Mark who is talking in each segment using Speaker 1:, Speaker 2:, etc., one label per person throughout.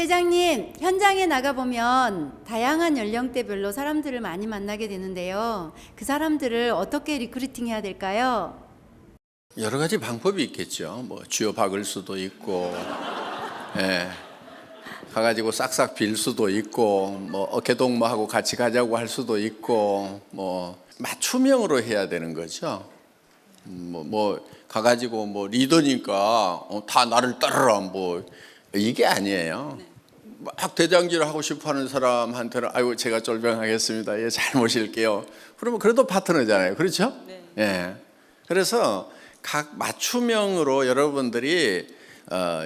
Speaker 1: 회장님, 현장에 나가보면 다양한 연령대별로 사람들을 많이 만나게 되는데요. 그 사람들을 어떻게 리크루팅해야 될까요?
Speaker 2: 여러 가지 방법이 있겠죠. 뭐 쥐어 박을 수도 있고, 가가지고 싹싹 빌 수도 있고, 뭐 어깨동무하고 같이 가자고 할 수도 있고, 뭐 맞춤형으로 해야 되는 거죠. 뭐 가가지고 뭐 리더니까 다 나를 따르라 뭐 이게 아니에요. 막 대장질을 하고 싶어하는 사람한테는 아이고 제가 쫄병하겠습니다. 예, 잘 모실게요. 그러면 그래도 파트너잖아요. 그렇죠? 네. 예. 그래서 각 맞춤형으로 여러분들이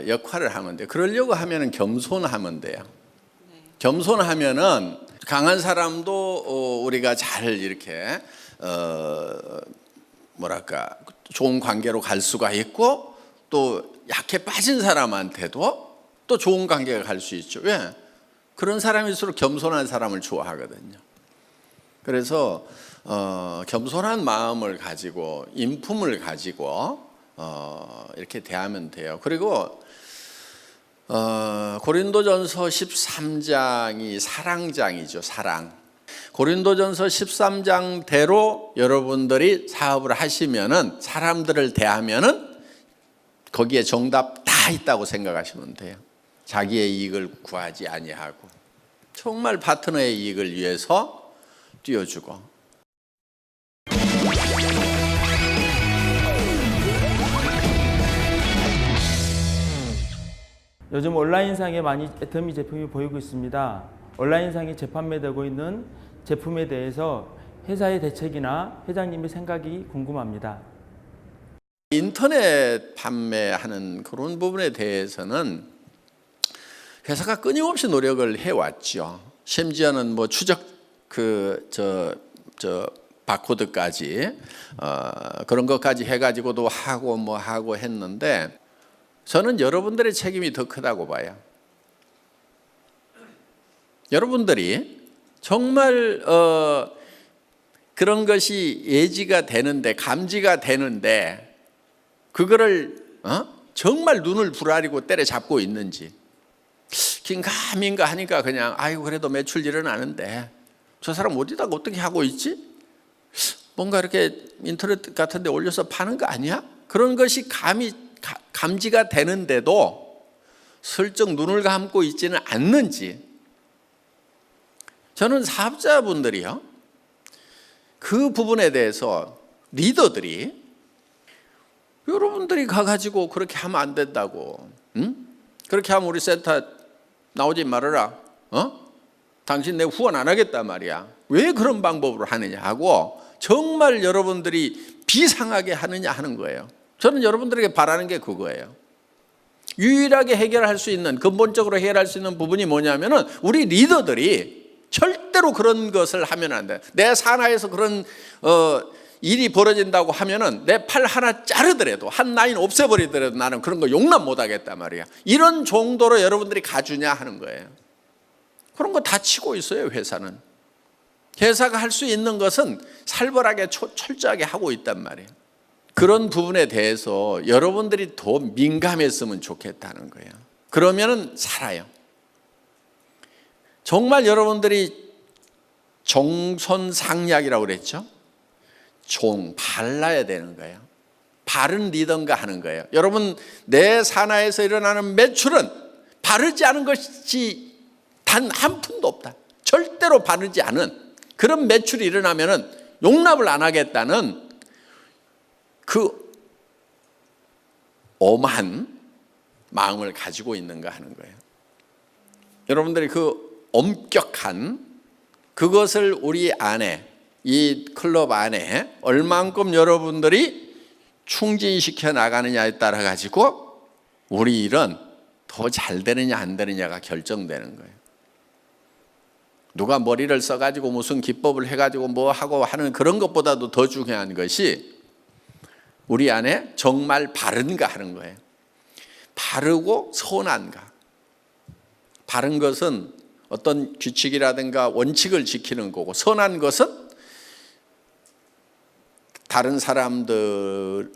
Speaker 2: 역할을 하면 돼요. 그러려고 하면은 겸손하면 돼요. 네. 겸손하면은 강한 사람도 우리가 잘 이렇게 뭐랄까 좋은 관계로 갈 수가 있고, 또 약해 빠진 사람한테도 또 좋은 관계가 갈 수 있죠. 왜? 그런 사람일수록 겸손한 사람을 좋아하거든요. 그래서 겸손한 마음을 가지고 인품을 가지고 이렇게 대하면 돼요. 그리고 고린도전서 13장이 사랑장이죠. 사랑. 고린도전서 13장대로 여러분들이 사업을 하시면은, 사람들을 대하면은 거기에 정답 다 있다고 생각하시면 돼요. 자기의 이익을 구하지 아니하고 정말 파트너의 이익을 위해서 뛰어주고.
Speaker 3: 요즘 온라인상에 많이 애터미 제품이 보이고 있습니다. 온라인상에 재판매되고 있는 제품에 대해서 회사의 대책이나 회장님의 생각이 궁금합니다.
Speaker 2: 인터넷 판매하는 그런 부분에 대해서는 회사가 끊임없이 노력을 해왔죠. 심지어는 뭐 추적 바코드까지 그런 것까지 해가지고도 하고 뭐 하고 했는데, 저는 여러분들의 책임이 더 크다고 봐요. 여러분들이 정말 그런 것이 예지가 되는데, 감지가 되는데 그거를 정말 눈을 부라리고 때려잡고 있는지, 긴가민가 하니까 그냥 아이고 그래도 매출 일어나는데 저 사람 어디다가 어떻게 하고 있지? 뭔가 이렇게 인터넷 같은 데 올려서 파는 거 아니야? 그런 것이 감지가 되는데도 슬쩍 눈을 감고 있지는 않는지, 저는 사업자분들이요, 그 부분에 대해서 리더들이 여러분들이 가가지고 그렇게 하면 안 된다고, 그렇게 하면 우리 센터 나오지 말아라, 당신 내 후원 안 하겠단 말이야, 왜 그런 방법으로 하느냐 하고 정말 여러분들이 비상하게 하느냐 하는 거예요. 저는 여러분들에게 바라는 게 그거예요. 유일하게 해결할 수 있는, 근본적으로 해결할 수 있는 부분이 뭐냐면은 우리 리더들이 절대로 그런 것을 하면 안 돼. 내 산하에서 그런 일이 벌어진다고 하면은 내 팔 하나 자르더라도, 한 라인 없애버리더라도 나는 그런 거 용납 못 하겠단 말이야. 이런 정도로 여러분들이 가주냐 하는 거예요. 그런 거 다 치고 있어요, 회사는. 회사가 할 수 있는 것은 살벌하게 철저하게 하고 있단 말이에요. 그런 부분에 대해서 여러분들이 더 민감했으면 좋겠다는 거예요. 그러면은 살아요. 정말 여러분들이 정손상략이라고 그랬죠? 발라야 되는 거예요. 바른 리더인가 하는 거예요. 여러분, 내 산하에서 일어나는 매출은 바르지 않은 것이 단 한 푼도 없다. 절대로 바르지 않은 그런 매출이 일어나면은 용납을 안 하겠다는 그 엄한 마음을 가지고 있는가 하는 거예요. 여러분들이 그 엄격한 그것을 우리 안에, 이 클럽 안에 얼만큼 여러분들이 충진시켜 나가느냐에 따라 가지고 우리 일은 더 잘 되느냐 안 되느냐가 결정되는 거예요. 누가 머리를 써가지고 무슨 기법을 해가지고 뭐 하고 하는 그런 것보다도 더 중요한 것이 우리 안에 정말 바른가 하는 거예요. 바르고 선한가. 바른 것은 어떤 규칙이라든가 원칙을 지키는 거고, 선한 것은 다른 사람들의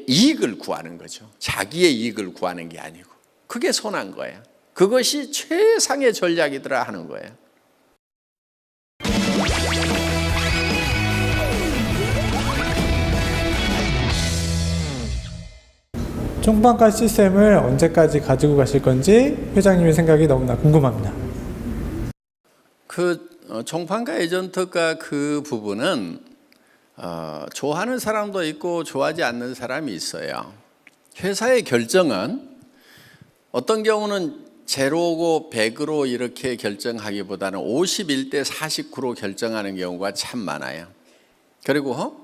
Speaker 2: 이익을 구하는 거죠. 자기의 이익을 구하는 게 아니고. 그게 선한 거예요. 그것이 최상의 전략이더라 하는 거예요.
Speaker 4: 총판가 시스템을 언제까지 가지고 가실 건지 회장님의 생각이 너무나 궁금합니다.
Speaker 2: 총판가 에이전트가 그 부분은 좋아하는 사람도 있고 좋아하지 않는 사람이 있어요. 회사의 결정은 어떤 경우는 제로고 100으로 이렇게 결정하기보다는 51대 49로 결정하는 경우가 참 많아요. 그리고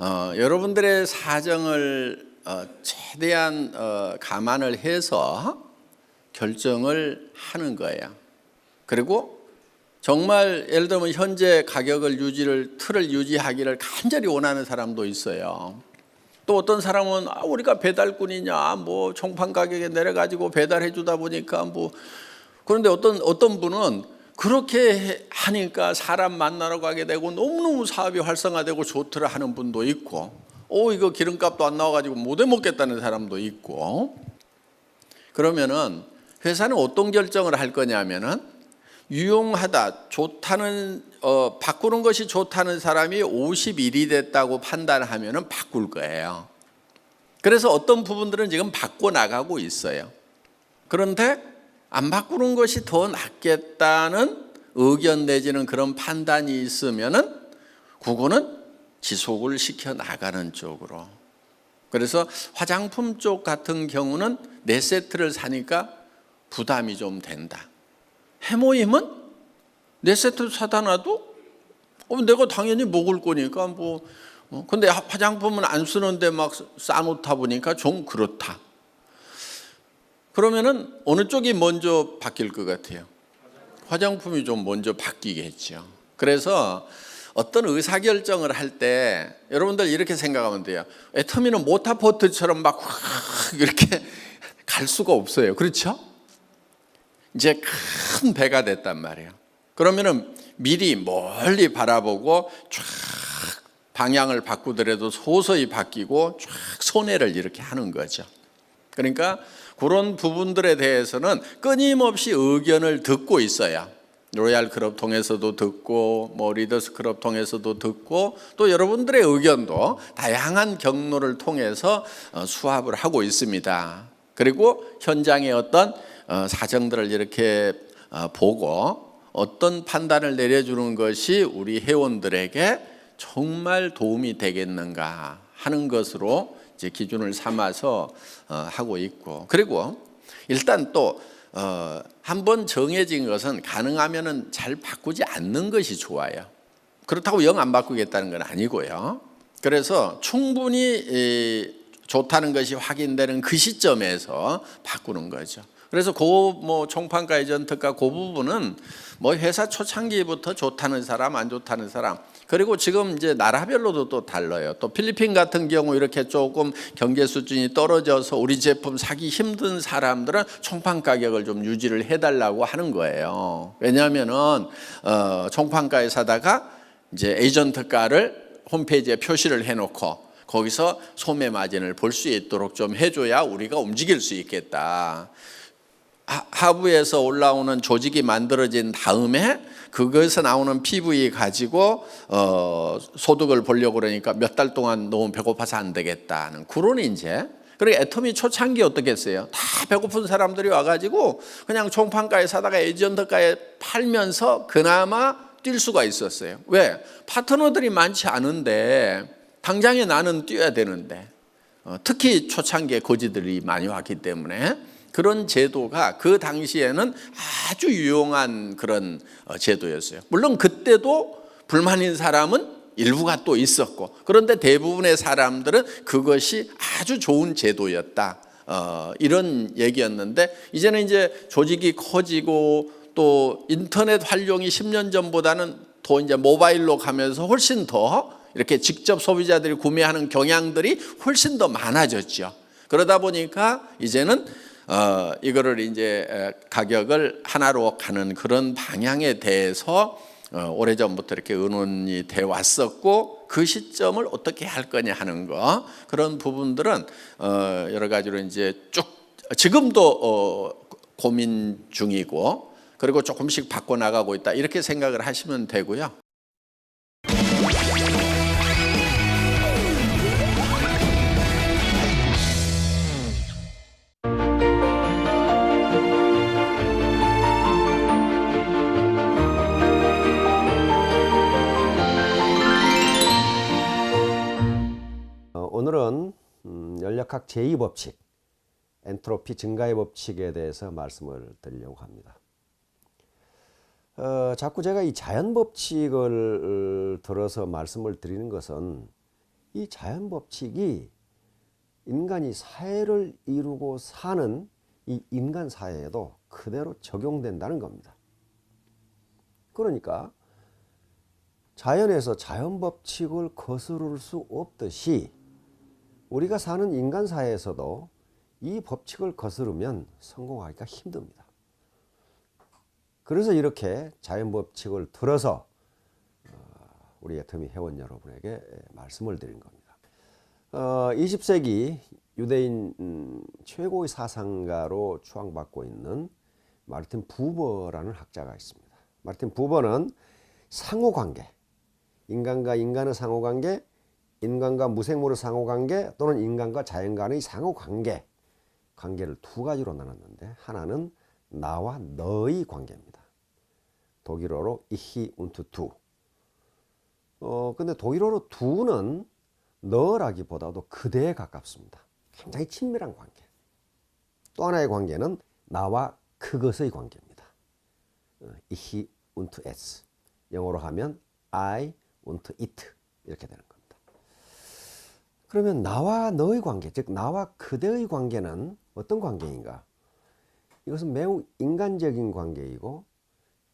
Speaker 2: 여러분들의 사정을 최대한 감안을 해서 결정을 하는 거예요. 그리고 정말 예를 들면 현재 가격을 틀을 유지하기를 간절히 원하는 사람도 있어요. 또 어떤 사람은 우리가 배달꾼이냐 뭐 총판 가격에 내려가지고 배달해 주다 보니까 뭐 그런데 어떤 분은 그렇게 하니까 사람 만나러 가게 되고 너무너무 사업이 활성화되고 좋더라 하는 분도 있고 이거 기름값도 안 나와가지고 못 해 먹겠다는 사람도 있고. 그러면은 회사는 어떤 결정을 할 거냐면은 유용하다, 좋다는 바꾸는 것이 좋다는 사람이 51이 됐다고 판단하면은 바꿀 거예요. 그래서 어떤 부분들은 지금 바꿔 나가고 있어요. 그런데 안 바꾸는 것이 더 낫겠다는 의견 내지는 그런 판단이 있으면은 그거는 지속을 시켜 나가는 쪽으로. 그래서 화장품 쪽 같은 경우는 4세트를 사니까 부담이 좀 된다. 해모임은 4세트 사다 놔도 내가 당연히 먹을 거니까 뭐 근데 화장품은 안 쓰는데 막 싸놓다 보니까 좀 그렇다. 그러면은 어느 쪽이 먼저 바뀔 것 같아요? 화장품이 좀 먼저 바뀌겠죠. 그래서 어떤 의사결정을 할 때 여러분들 이렇게 생각하면 돼요. 애터미는 모타포트처럼 막 이렇게 갈 수가 없어요. 그렇죠? 이제 큰 배가 됐단 말이에요. 그러면은 미리 멀리 바라보고 쫙 방향을 바꾸더라도 서서히 바뀌고 쫙 손해를 이렇게 하는 거죠. 그러니까 그런 부분들에 대해서는 끊임없이 의견을 듣고 있어야 로얄 클럽 통해서도 듣고 뭐 리더스 클럽 통해서도 듣고 또 여러분들의 의견도 다양한 경로를 통해서 수합을 하고 있습니다. 그리고 현장의 어떤 사정들을 이렇게 보고 어떤 판단을 내려주는 것이 우리 회원들에게 정말 도움이 되겠는가 하는 것으로 이제 기준을 삼아서 하고 있고, 그리고 일단 또 한번 정해진 것은 가능하면은 잘 바꾸지 않는 것이 좋아요. 그렇다고 영 안 바꾸겠다는 건 아니고요. 그래서 충분히 좋다는 것이 확인되는 그 시점에서 바꾸는 거죠. 그래서 뭐 총판가 에이전트가 그 부분은 뭐 회사 초창기부터 좋다는 사람, 안 좋다는 사람, 그리고 지금 이제 나라별로도 또 달라요. 또 필리핀 같은 경우 이렇게 조금 경제 수준이 떨어져서 우리 제품 사기 힘든 사람들은 총판 가격을 좀 유지를 해달라고 하는 거예요. 왜냐하면은 총판가에 사다가 이제 에이전트가를 홈페이지에 표시를 해놓고 거기서 소매 마진을 볼 수 있도록 좀 해줘야 우리가 움직일 수 있겠다. 하부에서 올라오는 조직이 만들어진 다음에 그것에서 나오는 PV 가지고 소득을 보려고 그러니까 몇 달 동안 너무 배고파서 안 되겠다는 그런 이제. 그리고 애터미 초창기 어떻겠어요? 다 배고픈 사람들이 와가지고 그냥 총판가에 사다가 에이전트가에 팔면서 그나마 뛸 수가 있었어요. 왜? 파트너들이 많지 않은데 당장에 나는 뛰어야 되는데 특히 초창기에 거지들이 많이 왔기 때문에 그런 제도가 그 당시에는 아주 유용한 그런 제도였어요. 물론 그때도 불만인 사람은 일부가 또 있었고, 그런데 대부분의 사람들은 그것이 아주 좋은 제도였다. 이런 얘기였는데 이제는 이제 조직이 커지고 또 인터넷 활용이 10년 전보다는 더 이제 모바일로 가면서 훨씬 더 이렇게 직접 소비자들이 구매하는 경향들이 훨씬 더 많아졌죠. 그러다 보니까 이제는 이거를 이제 가격을 하나로 가는 그런 방향에 대해서 오래전부터 이렇게 의논이 돼 왔었고, 그 시점을 어떻게 할 거냐 하는 거, 그런 부분들은 여러 가지로 이제 쭉 지금도 고민 중이고 그리고 조금씩 바꿔나가고 있다 이렇게 생각을 하시면 되고요.
Speaker 5: 오늘은 연력학 제2법칙, 엔트로피 증가의 법칙에 대해서 말씀을 드리려고 합니다. 자꾸 제가 이 자연법칙을 들어서 말씀을 드리는 것은 이 자연법칙이 인간이 사회를 이루고 사는 이 인간 사회에도 그대로 적용된다는 겁니다. 그러니까 자연에서 자연법칙을 거스를 수 없듯이 우리가 사는 인간 사회에서도 이 법칙을 거스르면 성공하기가 힘듭니다. 그래서 이렇게 자연법칙을 들어서 우리 애터미 회원 여러분에게 말씀을 드린 겁니다. 20세기 유대인 최고의 사상가로 추앙받고 있는 마르틴 부버라는 학자가 있습니다. 마르틴 부버는 상호관계, 인간과 인간의 상호관계, 인간과 무생물의 상호관계 또는 인간과 자연 간의 상호관계, 관계를 두 가지로 나눴는데 하나는 나와 너의 관계입니다. 독일어로 ich und du. 근데 독일어로 du는 너라기보다도 그대에 가깝습니다. 굉장히 친밀한 관계. 또 하나의 관계는 나와 그것의 관계입니다. ich und es. 영어로 하면 I und it 이렇게 되는 겁니다. 그러면 나와 너의 관계, 즉 나와 그대의 관계는 어떤 관계인가? 이것은 매우 인간적인 관계이고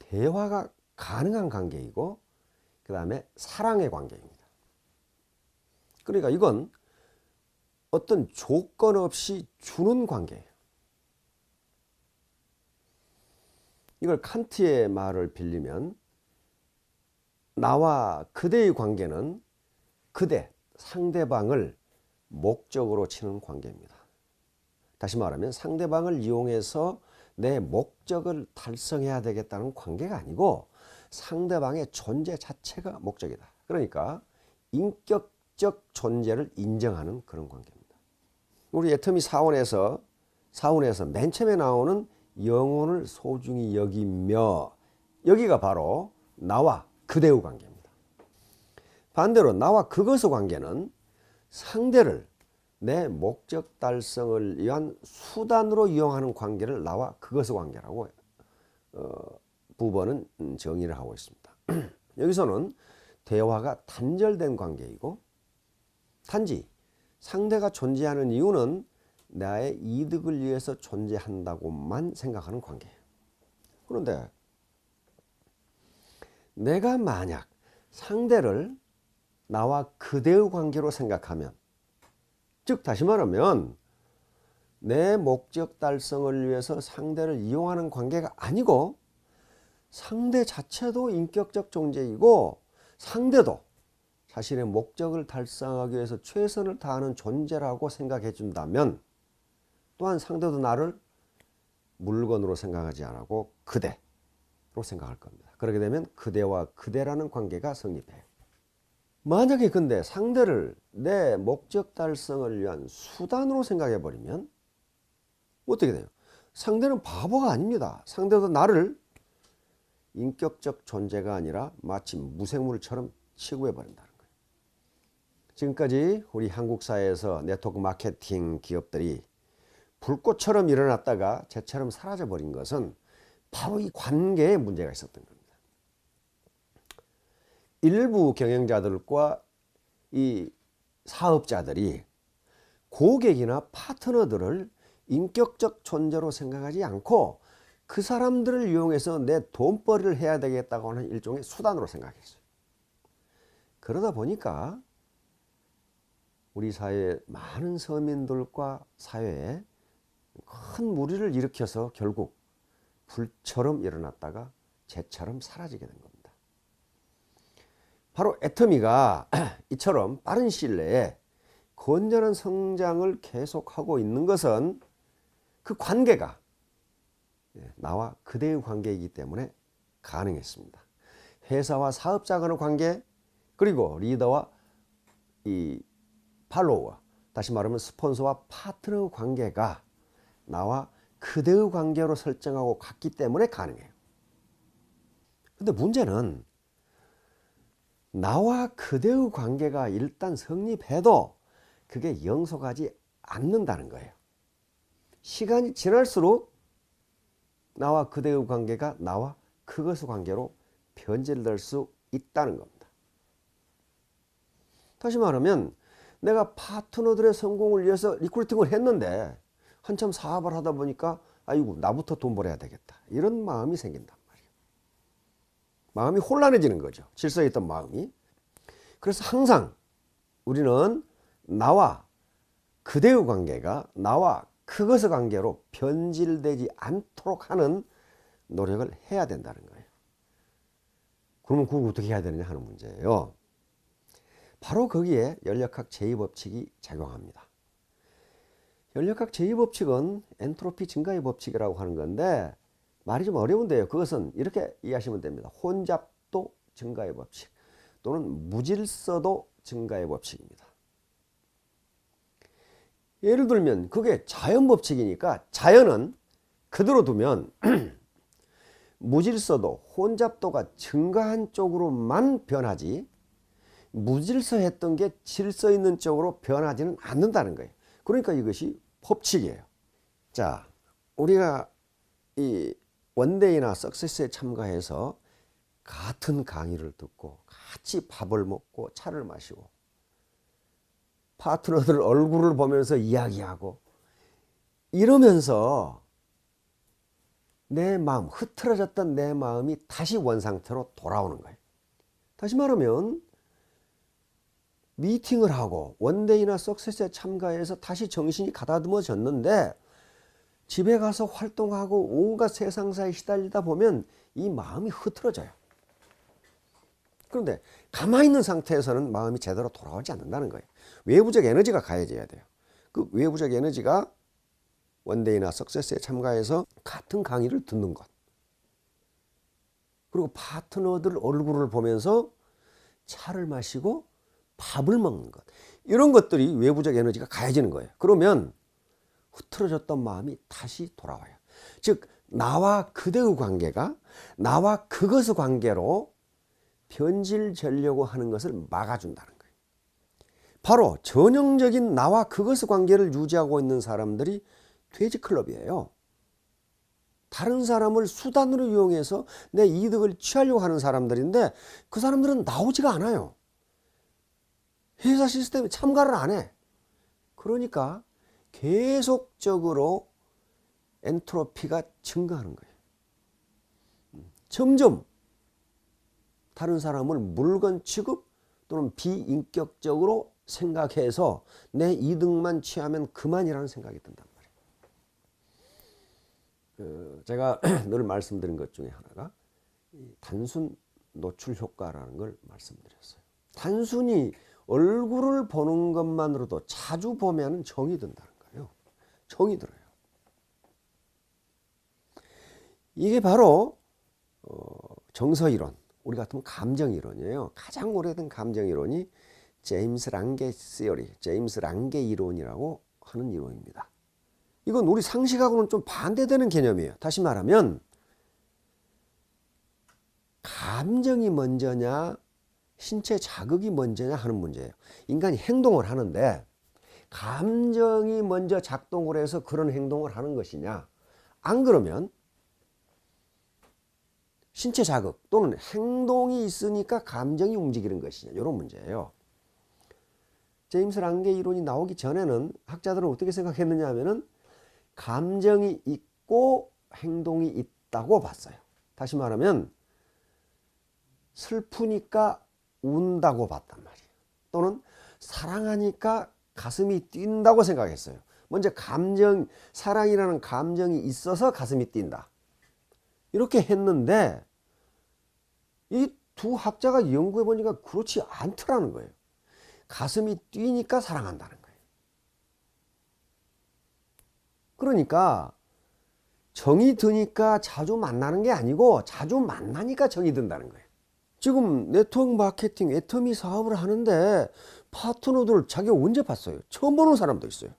Speaker 5: 대화가 가능한 관계이고 그 다음에 사랑의 관계입니다. 그러니까 이건 어떤 조건 없이 주는 관계예요. 이걸 칸트의 말을 빌리면 나와 그대의 관계는 그대, 상대방을 목적으로 치는 관계입니다. 다시 말하면 상대방을 이용해서 내 목적을 달성해야 되겠다는 관계가 아니고 상대방의 존재 자체가 목적이다. 그러니까 인격적 존재를 인정하는 그런 관계입니다. 우리 애터미 사원에서 맨 처음에 나오는 영혼을 소중히 여기며, 여기가 바로 나와 그대의 관계입니다. 반대로 나와 그것의 관계는 상대를 내 목적 달성을 위한 수단으로 이용하는 관계를 나와 그것의 관계라고 부버는 정의를 하고 있습니다. 여기서는 대화가 단절된 관계이고 단지 상대가 존재하는 이유는 나의 이득을 위해서 존재한다고만 생각하는 관계예요. 그런데 내가 만약 상대를 나와 그대의 관계로 생각하면, 즉 다시 말하면 내 목적 달성을 위해서 상대를 이용하는 관계가 아니고 상대 자체도 인격적 존재이고 상대도 자신의 목적을 달성하기 위해서 최선을 다하는 존재라고 생각해 준다면, 또한 상대도 나를 물건으로 생각하지 않고 그대로 생각할 겁니다. 그렇게 되면 그대와 그대라는 관계가 성립해요. 만약에 근데 상대를 내 목적 달성을 위한 수단으로 생각해 버리면 어떻게 돼요? 상대는 바보가 아닙니다. 상대도 나를 인격적 존재가 아니라 마치 무생물처럼 취급해 버린다는 거예요. 지금까지 우리 한국 사회에서 네트워크 마케팅 기업들이 불꽃처럼 일어났다가 재처럼 사라져 버린 것은 바로 이 관계에 문제가 있었던 겁니다. 일부 경영자들과 이 사업자들이 고객이나 파트너들을 인격적 존재로 생각하지 않고 그 사람들을 이용해서 내 돈벌이를 해야 되겠다고 하는 일종의 수단으로 생각했어요. 그러다 보니까 우리 사회의 많은 서민들과 사회에 큰 무리를 일으켜서 결국 불처럼 일어났다가 재처럼 사라지게 된 겁니다. 바로 애터미가 이처럼 빠른 시일 내에 건전한 성장을 계속하고 있는 것은 그 관계가 나와 그대의 관계이기 때문에 가능했습니다. 회사와 사업자 간의 관계, 그리고 리더와 이 팔로워, 다시 말하면 스폰서와 파트너의 관계가 나와 그대의 관계로 설정하고 갔기 때문에 가능해요. 근데 문제는 나와 그대의 관계가 일단 성립해도 그게 영속하지 않는다는 거예요. 시간이 지날수록 나와 그대의 관계가 나와 그것의 관계로 변질될 수 있다는 겁니다. 다시 말하면 내가 파트너들의 성공을 위해서 리크루팅을 했는데 한참 사업을 하다 보니까 아이고 나부터 돈 벌어야 되겠다, 이런 마음이 생긴단 말이에요. 마음이 혼란해지는 거죠. 질서에 있던 마음이. 그래서 항상 우리는 나와 그대의 관계가 나와 그것의 관계로 변질되지 않도록 하는 노력을 해야 된다는 거예요. 그러면 그걸 어떻게 해야 되느냐 하는 문제예요. 바로 거기에 연력학 제2법칙이 작용합니다. 연력학 제2법칙은 엔트로피 증가의 법칙이라고 하는 건데 말이 좀 어려운데요. 그것은 이렇게 이해하시면 됩니다. 혼잡도 증가의 법칙 또는 무질서도 증가의 법칙입니다. 예를 들면 그게 자연법칙이니까 자연은 그대로 두면 무질서도, 혼잡도가 증가한 쪽으로만 변하지 무질서했던 게 질서 있는 쪽으로 변하지는 않는다는 거예요. 그러니까 이것이 법칙이에요. 자, 우리가 이 원데이나 석세스에 참가해서 같은 강의를 듣고 같이 밥을 먹고 차를 마시고 파트너들 얼굴을 보면서 이야기하고 이러면서 내 마음, 흐트러졌던 내 마음이 다시 원상태로 돌아오는 거예요. 다시 말하면 미팅을 하고 원데이나 석세스에 참가해서 다시 정신이 가다듬어졌는데 집에 가서 활동하고 온갖 세상사에 시달리다 보면 이 마음이 흐트러져요. 그런데 가만히 있는 상태에서는 마음이 제대로 돌아오지 않는다는 거예요. 외부적 에너지가 가해져야 돼요. 그 외부적 에너지가 원데이나 석세스에 참가해서 같은 강의를 듣는 것, 그리고 파트너들 얼굴을 보면서 차를 마시고 밥을 먹는 것, 이런 것들이 외부적 에너지가 가해지는 거예요. 그러면 흐트러졌던 마음이 다시 돌아와요. 즉 나와 그대의 관계가 나와 그것의 관계로 변질되려고 하는 것을 막아준다는 거예요. 바로 전형적인 나와 그것의 관계를 유지하고 있는 사람들이 돼지클럽이에요. 다른 사람을 수단으로 이용해서 내 이득을 취하려고 하는 사람들인데 그 사람들은 나오지가 않아요. 회사 시스템에 참가를 안 해. 그러니까 계속적으로 엔트로피가 증가하는 거예요. 점점 다른 사람을 물건 취급 또는 비인격적으로 생각해서 내 이득만 취하면 그만이라는 생각이 든단 말이에요. 제가 늘 말씀드린 것 중에 하나가 단순 노출 효과라는 걸 말씀드렸어요. 단순히 얼굴을 보는 것만으로도 자주 보면 정이 든다는 거예요. 정이 들어요. 이게 바로 정서이론, 우리 같으면 감정이론이에요. 가장 오래된 감정이론이 제임스 랑게 시어리, 제임스 랑게 이론이라고 하는 이론입니다. 이건 우리 상식하고는 좀 반대되는 개념이에요. 다시 말하면 감정이 먼저냐 신체 자극이 먼저냐 하는 문제예요. 인간이 행동을 하는데 감정이 먼저 작동을 해서 그런 행동을 하는 것이냐, 안 그러면 신체 자극 또는 행동이 있으니까 감정이 움직이는 것이냐, 이런 문제예요. 제임스 랑게 이론이 나오기 전에는 학자들은 어떻게 생각했느냐 하면은 감정이 있고 행동이 있다고 봤어요. 다시 말하면 슬프니까 운다고 봤단 말이에요. 또는 사랑하니까 가슴이 뛴다고 생각했어요. 먼저 사랑이라는 감정이 있어서 가슴이 뛴다, 이렇게 했는데 이 두 학자가 연구해 보니까 그렇지 않더라는 거예요. 가슴이 뛰니까 사랑한다는 거예요. 그러니까 정이 드니까 자주 만나는 게 아니고 자주 만나니까 정이 든다는 거예요. 지금 네트워크 마케팅 애터미 사업을 하는데 파트너들을 자기가 언제 봤어요? 처음 보는 사람도 있어요.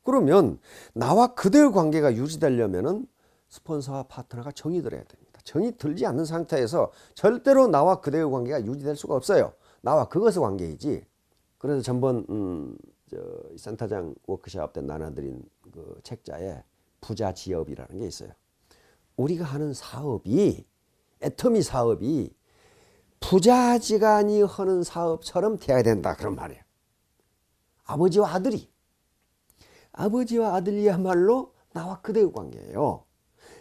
Speaker 5: 그러면 나와 그대의 관계가 유지되려면은 스폰서와 파트너가 정이 들어야 됩니다. 정이 들지 않는 상태에서 절대로 나와 그대의 관계가 유지될 수가 없어요. 나와 그것의 관계이지. 그래서 전번 센터장 워크숍 때 나눠드린 그 책자에 부자지업이라는 게 있어요. 우리가 하는 사업이 애터미 사업이 부자지간이 하는 사업처럼 돼야 된다 그런 말이에요. 아버지와 아들이야말로 나와 그대의 관계예요.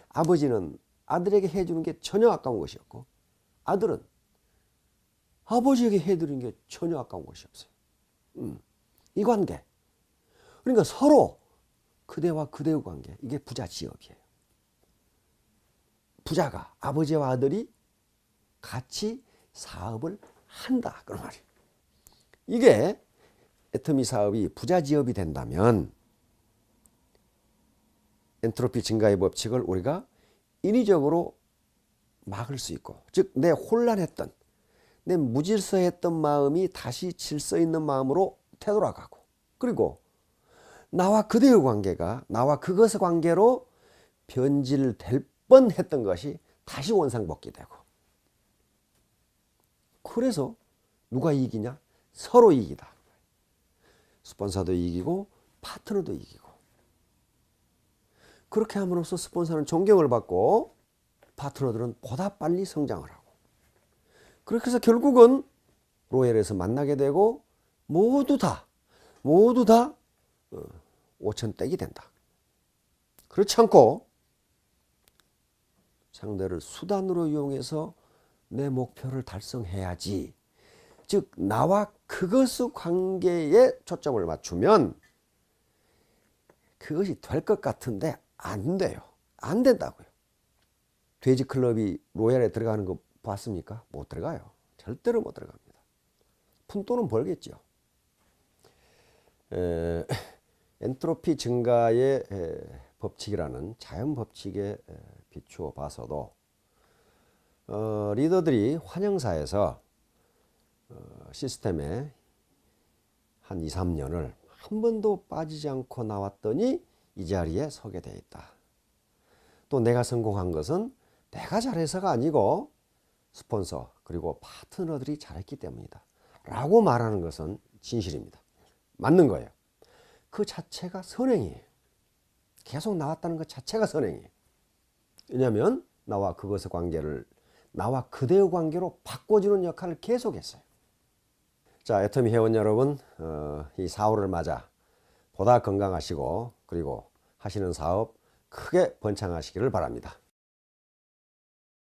Speaker 5: 아버지는 아들에게 해주는 게 전혀 아까운 것이 없고 아들은 아버지에게 해드리는 게 전혀 아까운 것이 없어요. 이 관계. 그러니까 서로 그대와 그대의 관계. 이게 부자지업이에요. 부자가 아버지와 아들이 같이 사업을 한다 그런 말이에요. 이게 애터미 사업이 부자지업이 된다면 엔트로피 증가의 법칙을 우리가 인위적으로 막을 수 있고, 즉 내 혼란했던 내 무질서했던 마음이 다시 질서 있는 마음으로 되돌아가고, 그리고 나와 그대의 관계가 나와 그것의 관계로 변질될 뻔했던 것이 다시 원상복귀되고, 그래서 누가 이기냐? 서로 이기다. 스폰서도 이기고 파트너도 이기고. 그렇게 함으로써 스폰서는 존경을 받고 파트너들은 보다 빨리 성장을 하고, 그렇게 해서 결국은 로얄에서 만나게 되고 모두 다 5,000댁이 된다. 그렇지 않고 상대를 수단으로 이용해서 내 목표를 달성해야지. 즉 나와 그것의 관계에 초점을 맞추면 그것이 될 것 같은데 안 돼요. 안 된다고요. 돼지 클럽이 로얄에 들어가는 거 봤습니까? 못 들어가요. 절대로 못 들어갑니다. 푼돈은 벌겠죠. 엔트로피 증가의 법칙이라는 자연 법칙에 비추어 봐서도 리더들이 환영사에서 시스템에 한 2, 3년을 한 번도 빠지지 않고 나왔더니 이 자리에 서게 돼 있다. 또 내가 성공한 것은 내가 잘해서가 아니고 스폰서 그리고 파트너들이 잘했기 때문이다 라고 말하는 것은 진실입니다. 맞는 거예요. 그 자체가 선행이에요. 계속 나왔다는 것 자체가 선행이에요. 왜냐하면 나와 그것의 관계를 나와 그대의 관계로 바꿔주는 역할을 계속했어요. 자, 애터미 회원 여러분, 이 4월을 맞아 보다 건강하시고 그리고 하시는 사업 크게 번창하시기를 바랍니다.